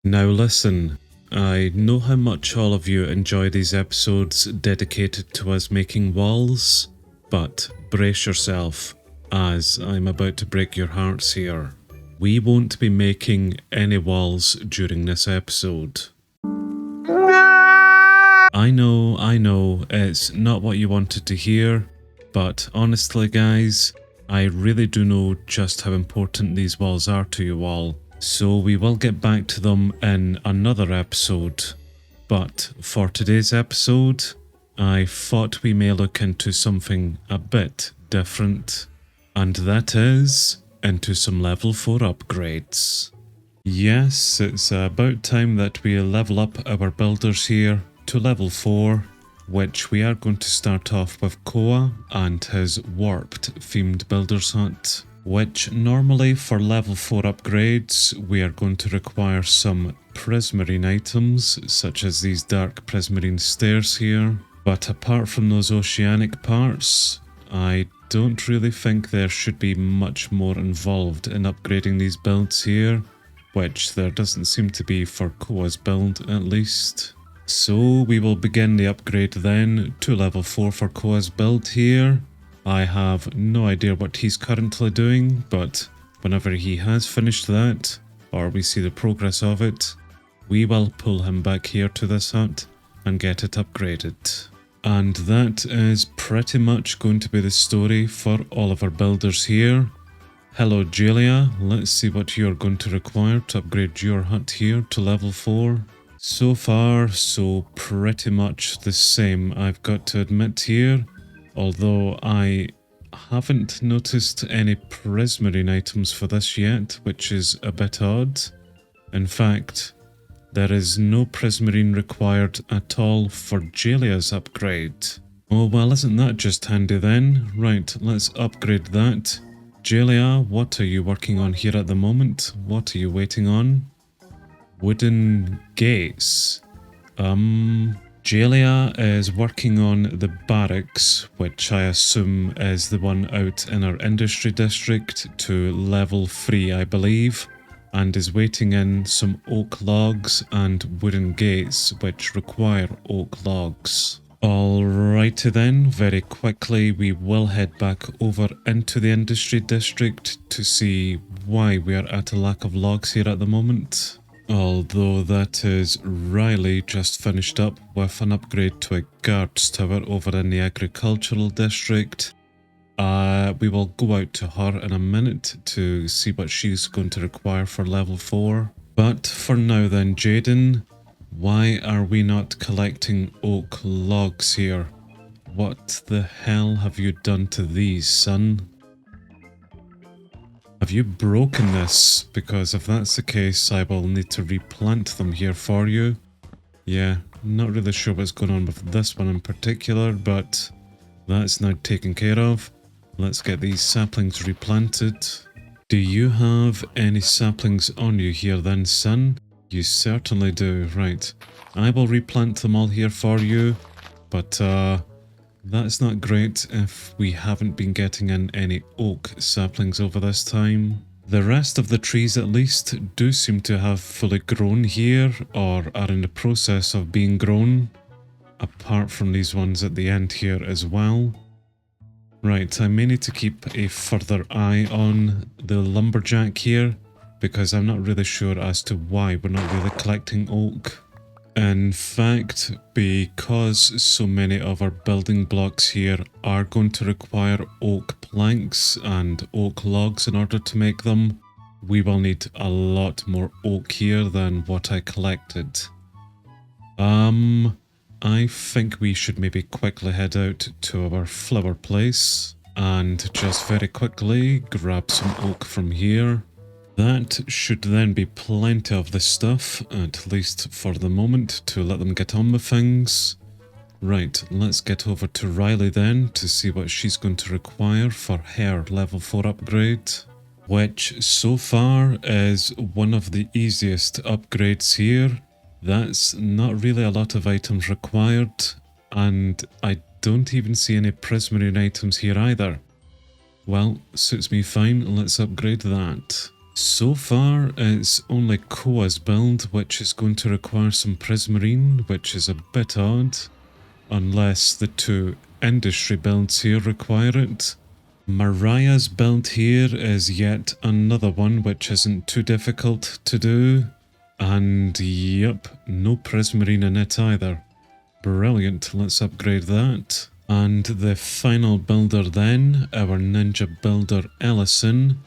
Now listen, I know how much all of you enjoy these episodes dedicated to us making walls, but brace yourself, as I'm about to break your hearts here. We won't be making any walls during this episode. I know, it's not what you wanted to hear, but honestly guys, I really do know just how important these walls are to you all. So we will get back to them in another episode. But for today's episode, I thought we may look into something a bit different. And that is into some level 4 upgrades. Yes, it's about time that we level up our builders here to level 4, which we are going to start off with Koa and his warped themed builder's hut. Which normally for level 4 upgrades we are going to require some prismarine items such as these dark prismarine stairs here, but apart from those oceanic parts, I don't really think there should be much more involved in upgrading these builds here, which there doesn't seem to be for Koa's build at least. So we will begin the upgrade then to level 4 for Koa's build here. I have no idea what he's currently doing, but whenever he has finished that, or we see the progress of it, we will pull him back here to this hut and get it upgraded. And that is pretty much going to be the story for all of our builders here. Hello Julia, let's see what you're going to require to upgrade your hut here to level 4. So far, so pretty much the same, I've got to admit here. Although I haven't noticed any prismarine items for this yet, which is a bit odd. In fact, there is no prismarine required at all for Jalia's upgrade. Oh well, isn't that just handy then? Right, let's upgrade that. Jalia, what are you working on here at the moment? What are you waiting on? Wooden gates. Jalia is working on the barracks, which I assume is the one out in our industry district, to level 3 I believe, and is waiting in some oak logs and wooden gates which require oak logs. Alrighty then, very quickly we will head back over into the industry district to see why we are at a lack of logs here at the moment. Although that is Riley just finished up with an upgrade to a guards tower over in the agricultural district. We will go out to her in a minute to see what she's going to require for level 4. But for now then, Jaden, why are we not collecting oak logs here? What the hell have you done to these, son? Have you broken this? Because if that's the case, I will need to replant them here for you. Yeah, not really sure what's going on with this one in particular, but that's now taken care of. Let's get these saplings replanted. Do you have any saplings on you here then, son? You certainly do. Right. I will replant them all here for you, but that's not great if we haven't been getting in any oak saplings over this time. The rest of the trees at least do seem to have fully grown here, or are in the process of being grown, apart from these ones at the end here as well. Right, I may need to keep a further eye on the lumberjack here, because I'm not really sure as to why we're not really collecting oak. In fact, because so many of our building blocks here are going to require oak planks and oak logs in order to make them, we will need a lot more oak here than what I collected. I think we should maybe quickly head out to our flower place and just very quickly grab some oak from here. That should then be plenty of this stuff, at least for the moment, to let them get on with things. Right, let's get over to Riley then to see what she's going to require for her level 4 upgrade, which so far is one of the easiest upgrades here. That's not really a lot of items required, and I don't even see any prismarine items here either. Well, suits me fine, let's upgrade that. So far, it's only Koa's build, which is going to require some prismarine, which is a bit odd, unless the two industry builds here require it. Mariah's build here is yet another one which isn't too difficult to do, and yep, no prismarine in it either. Brilliant, let's upgrade that. And the final builder then, our ninja builder Ellison.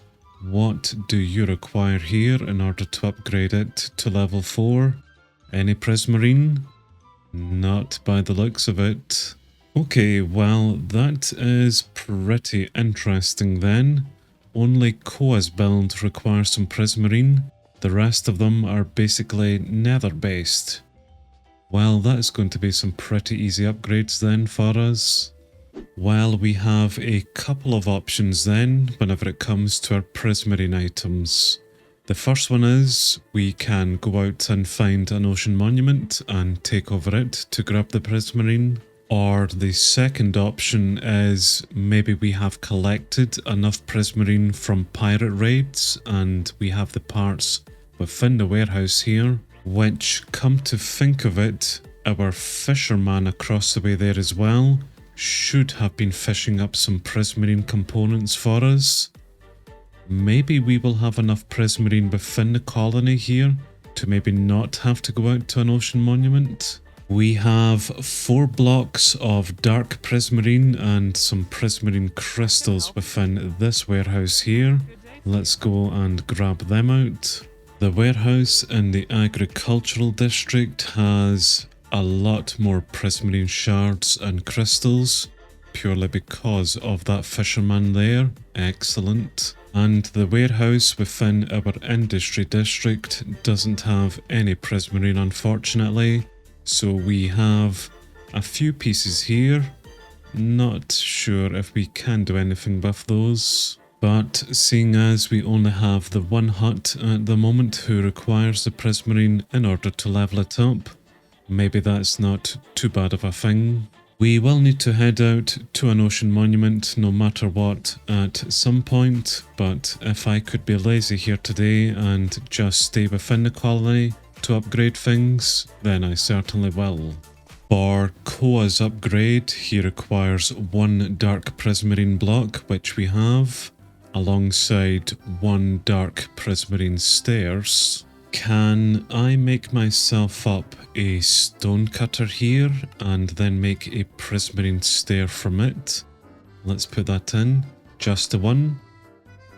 What do you require here in order to upgrade it to level 4? Any prismarine? Not by the looks of it. Okay, well, that is pretty interesting then. Only Koa's build requires some prismarine. The rest of them are basically nether based. Well, that's going to be some pretty easy upgrades then for us. Well, we have a couple of options then whenever it comes to our prismarine items. The first one is we can go out and find an ocean monument and take over it to grab the prismarine. Or the second option is maybe we have collected enough prismarine from pirate raids and we have the parts within the warehouse here, which, come to think of it, our fisherman across the way there as well should have been fishing up some prismarine components for us. Maybe we will have enough prismarine within the colony here to maybe not have to go out to an ocean monument. We have 4 blocks of dark prismarine and some prismarine crystals within this warehouse here. Let's go and grab them out. The warehouse in the agricultural district has a lot more prismarine shards and crystals, purely because of that fisherman there. Excellent. And the warehouse within our industry district doesn't have any prismarine, unfortunately. So we have a few pieces here. Not sure if we can do anything with those. But seeing as we only have the one hut at the moment who requires the prismarine in order to level it up, maybe that's not too bad of a thing. We will need to head out to an ocean monument no matter what at some point, but if I could be lazy here today and just stay within the colony to upgrade things, then I certainly will. For Koa's upgrade, he requires 1 dark prismarine block, which we have, alongside 1 dark prismarine stairs. Can I make myself up a stone cutter here and then make a prismarine stair from it? Let's put that in. Just the 1.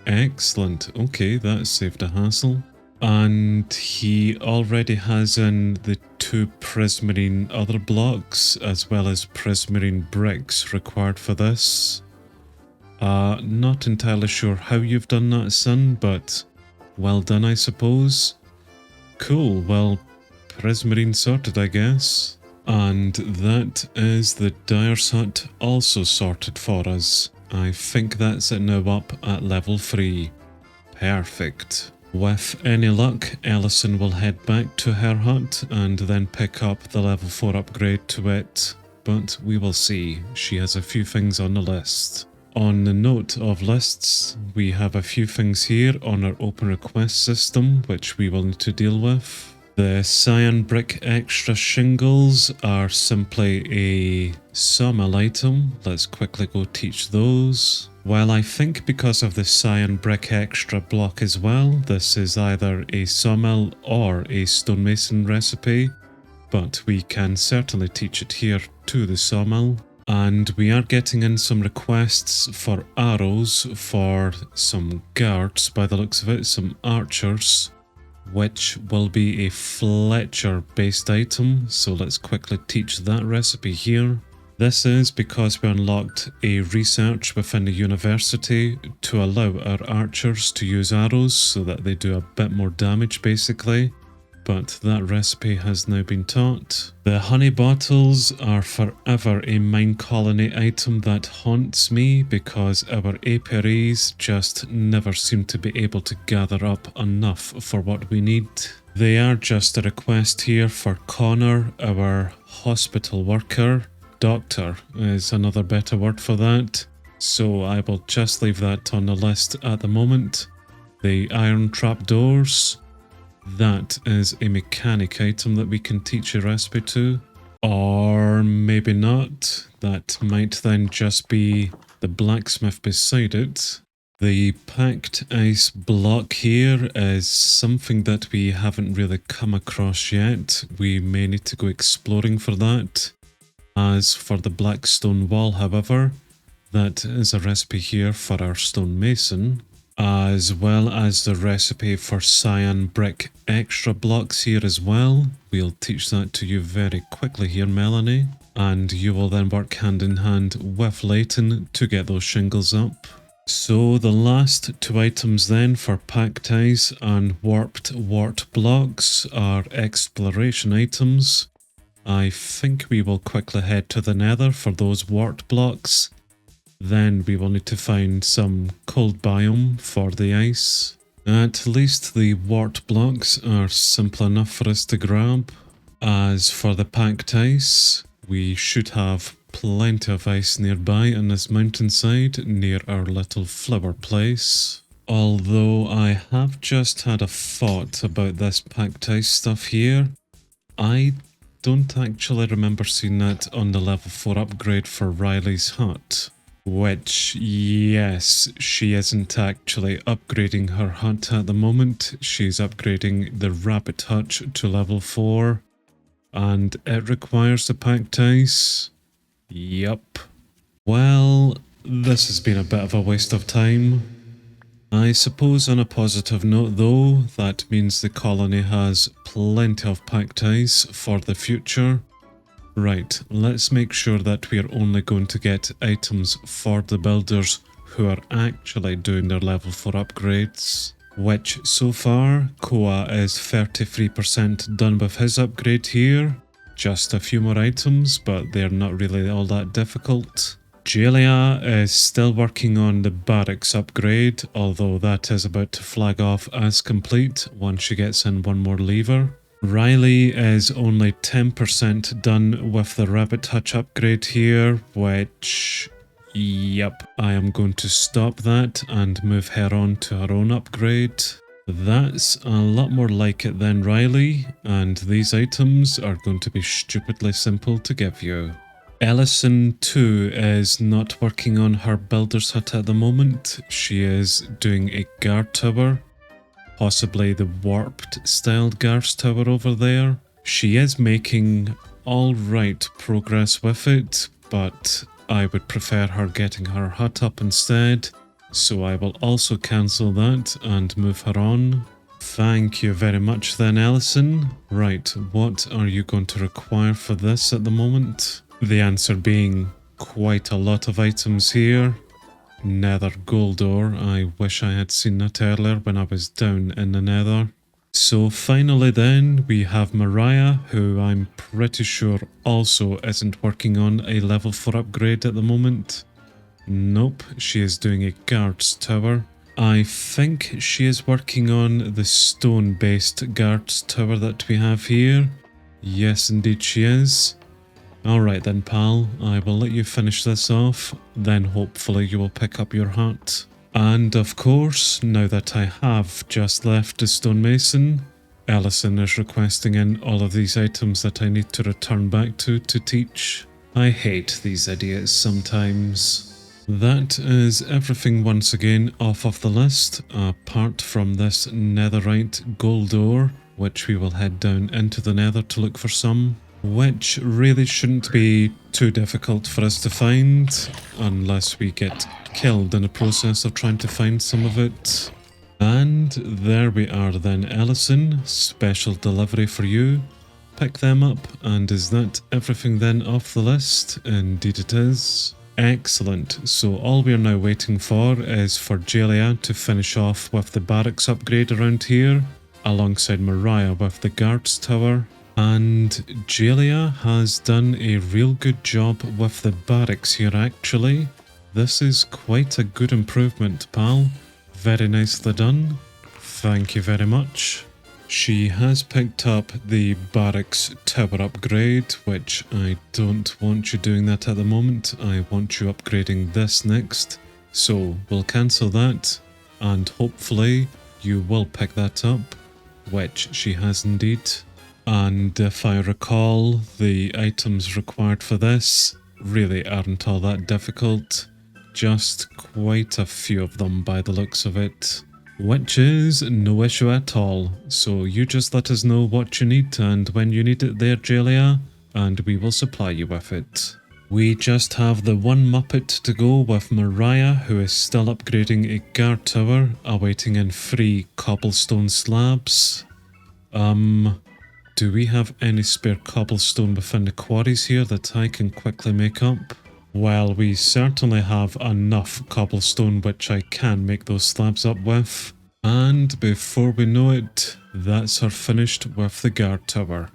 Excellent. Okay, that saved a hassle. And he already has in the 2 prismarine other blocks as well as prismarine bricks required for this. Not entirely sure how you've done that, son, but well done, I suppose. Cool, well, prismarine sorted, I guess. And that is the dyer's hut also sorted for us. I think that's it now up at level 3. Perfect. With any luck, Ellison will head back to her hut and then pick up the level 4 upgrade to it. But we will see. She has a few things on the list. On the note of lists, we have a few things here on our open request system which we will need to deal with. The cyan brick extra shingles are simply a sawmill item. Let's quickly go teach those. Well, I think because of the cyan brick extra block as well, this is either a sawmill or a stonemason recipe, but we can certainly teach it here to the sawmill. And we are getting in some requests for arrows for some guards, by the looks of it, some archers, which will be a Fletcher based item, so let's quickly teach that recipe here. This is because we unlocked a research within the university to allow our archers to use arrows so that they do a bit more damage basically. But that recipe has now been taught. The honey bottles are forever a mine colony item that haunts me because our apiaries just never seem to be able to gather up enough for what we need. They are just a request here for Connor, our hospital worker. Doctor is another better word for that. So I will just leave that on the list at the moment. The iron trapdoors. That is a mechanic item that we can teach a recipe to. Or maybe not. That might then just be the blacksmith beside it. The packed ice block here is something that we haven't really come across yet. We may need to go exploring for that. As for the black stone wall, however, that is a recipe here for our stonemason, as well as the recipe for cyan brick extra blocks here as well. We'll teach that to you very quickly here, Melanie, and you will then work hand in hand with Leighton to get those shingles up. So the last two items then for packed ice and warped wart blocks are exploration items. I think we will quickly head to the nether for those wart blocks. Then we will need to find some cold biome for the ice. At least the wart blocks are simple enough for us to grab. As for the packed ice, we should have plenty of ice nearby on this mountainside near our little flower place. Although I have just had a thought about this packed ice stuff here. I don't actually remember seeing that on the level 4 upgrade for Riley's hut. Which, yes, she isn't actually upgrading her hut at the moment. She's upgrading the rabbit hut to level 4. And it requires the packed ice. Yup. Well, this has been a bit of a waste of time. I suppose on a positive note though, that means the colony has plenty of packed ice for the future. Right, let's make sure that we are only going to get items for the builders who are actually doing their level 4 upgrades. Which, so far, Koa is 33% done with his upgrade here. Just a few more items, but they're not really all that difficult. Julia is still working on the barracks upgrade, although that is about to flag off as complete once she gets in one more lever. Riley is only 10% done with the rabbit hutch upgrade here, which... Yep, I am going to stop that and move her on to her own upgrade. That's a lot more like it than Riley, and these items are going to be stupidly simple to give you. Ellison too is not working on her builder's hut at the moment. She is doing a guard tower, possibly the warped styled guard tower over there. She is making alright progress with it, but I would prefer her getting her hut up instead, so I will also cancel that and move her on. Thank you very much then, Ellison. Right, what are you going to require for this at the moment? The answer being quite a lot of items here. Nether gold ore, I wish I had seen that earlier when I was down in the nether. So finally then, we have Mariah, who I'm pretty sure also isn't working on a level 4 upgrade at the moment. Nope, she is doing a guards tower. I think she is working on the stone-based guards tower that we have here. Yes, indeed she is. Alright then, pal, I will let you finish this off, then hopefully you will pick up your hut. And of course, now that I have just left the stonemason, Ellison is requesting in all of these items that I need to return back to teach. I hate these idiots sometimes. That is everything once again off of the list, apart from this netherite gold ore, which we will head down into the nether to look for some. Which really shouldn't be too difficult for us to find, unless we get killed in the process of trying to find some of it. And there we are then, Ellison. Special delivery for you. Pick them up, and is that everything then off the list? Indeed it is. Excellent. So all we are now waiting for is for Jalia to finish off with the barracks upgrade around here, alongside Mariah with the guards tower. And Jalia has done a real good job with the barracks here actually. This is quite a good improvement, pal. Very nicely done. Thank you very much. She has picked up the barracks tower upgrade, which I don't want you doing that at the moment. I want you upgrading this next. So we'll cancel that, and hopefully you will pick that up, which she has indeed. And if I recall, the items required for this really aren't all that difficult. Just quite a few of them by the looks of it. Which is no issue at all. So you just let us know what you need and when you need it there, Jalia, and we will supply you with it. We just have the one Muppet to go with Mariah, who is still upgrading a guard tower, awaiting in 3 cobblestone slabs. Do we have any spare cobblestone within the quarries here that I can quickly make up? Well, we certainly have enough cobblestone which I can make those slabs up with. And before we know it, that's her finished with the guard tower.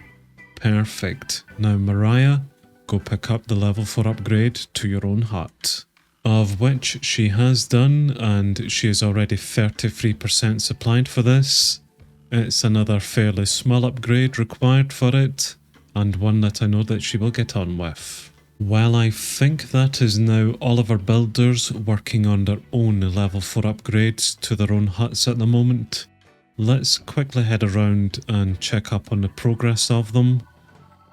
Perfect. Now Mariah, go pick up the level 4 upgrade to your own hut. Of which she has done, and she is already 33% supplied for this. It's another fairly small upgrade required for it, and one that I know that she will get on with. Well, I think that is now all of our builders working on their own level 4 upgrades to their own huts at the moment. Let's quickly head around and check up on the progress of them,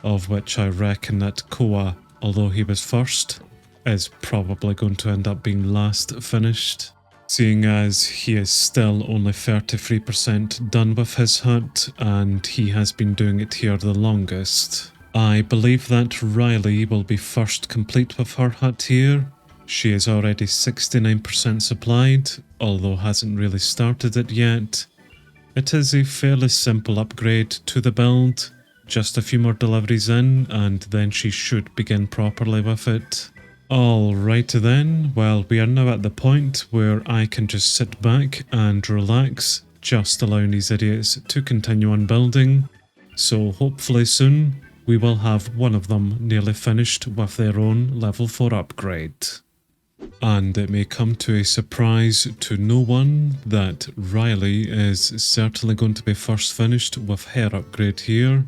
of which I reckon that Koa, although he was first, is probably going to end up being last finished, seeing as he is still only 33% done with his hut and he has been doing it here the longest. I believe that Riley will be first complete with her hut here. She is already 69% supplied, although hasn't really started it yet. It is a fairly simple upgrade to the build, just a few more deliveries in and then she should begin properly with it. Alrighty then, well we are now at the point where I can just sit back and relax, just allowing these idiots to continue on building. So hopefully soon we will have one of them nearly finished with their own level 4 upgrade. And it may come to a surprise to no one that Riley is certainly going to be first finished with her upgrade here.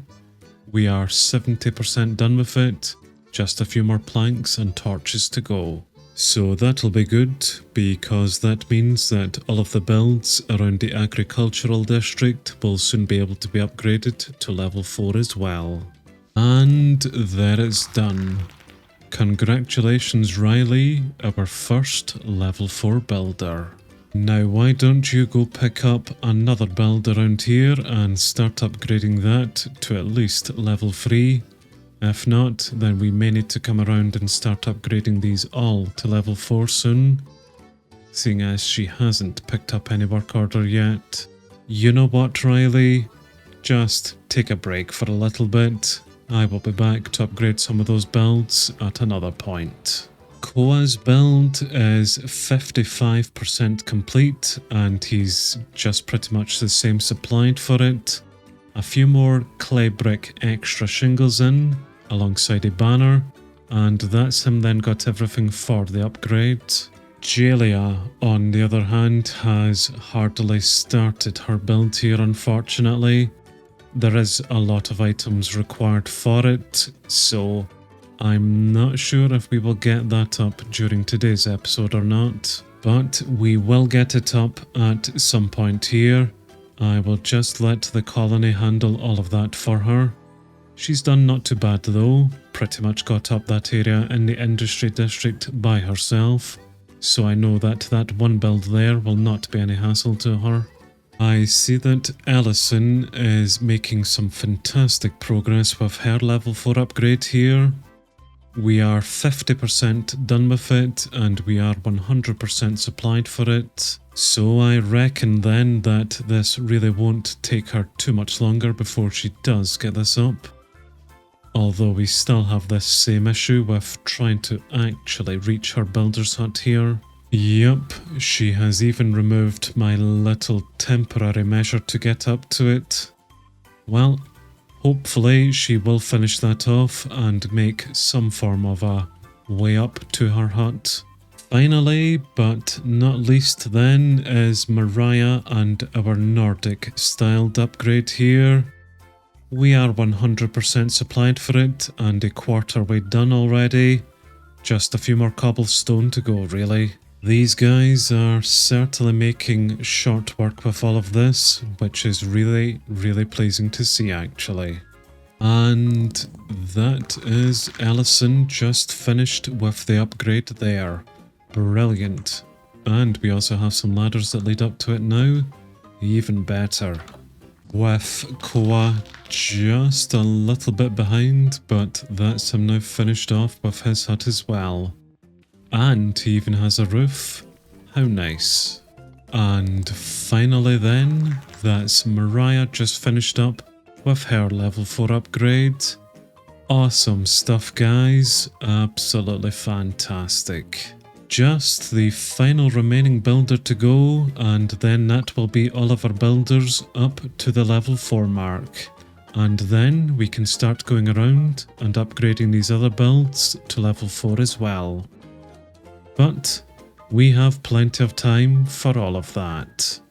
We are 70% done with it. Just a few more planks and torches to go. So that'll be good, because that means that all of the builds around the agricultural district will soon be able to be upgraded to level 4 as well. And there it's done. Congratulations Riley, our first level 4 builder. Now why don't you go pick up another build around here and start upgrading that to at least level 3. If not, then we may need to come around and start upgrading these all to level 4 soon, seeing as she hasn't picked up any work order yet. You know what, Riley? Just take a break for a little bit. I will be back to upgrade some of those builds at another point. Koa's build is 55% complete and he's just pretty much the same supplied for it. A few more clay brick extra shingles in, alongside a banner, and that's him then got everything for the upgrade. Jalia, on the other hand, has hardly started her build here unfortunately. There is a lot of items required for it, so I'm not sure if we will get that up during today's episode or not, but we will get it up at some point here. I will just let the colony handle all of that for her. She's done not too bad though, pretty much got up that area in the industry district by herself, so I know that that one build there will not be any hassle to her. I see that Ellison is making some fantastic progress with her level 4 upgrade here. We are 50% done with it and we are 100% supplied for it. So I reckon then that this really won't take her too much longer before she does get this up. Although we still have this same issue with trying to actually reach her builder's hut here. Yup, she has even removed my little temporary measure to get up to it. Well, hopefully she will finish that off and make some form of a way up to her hut. Finally, but not least then, is Mariah and our Nordic styled upgrade here. We are 100% supplied for it and a quarter way done already. Just a few more cobblestone to go really. These guys are certainly making short work with all of this, which is really, really pleasing to see actually. And that is Ellison just finished with the upgrade there. Brilliant. And we also have some ladders that lead up to it now. Even better. With Koa just a little bit behind, but that's him now finished off with his hut as well. And he even has a roof. How nice. And finally then, that's Mariah just finished up with her level 4 upgrade. Awesome stuff guys, absolutely fantastic. Just the final remaining builder to go, and then that will be all of our builders up to the level 4 mark. And then we can start going around and upgrading these other builds to level 4 as well. But we have plenty of time for all of that.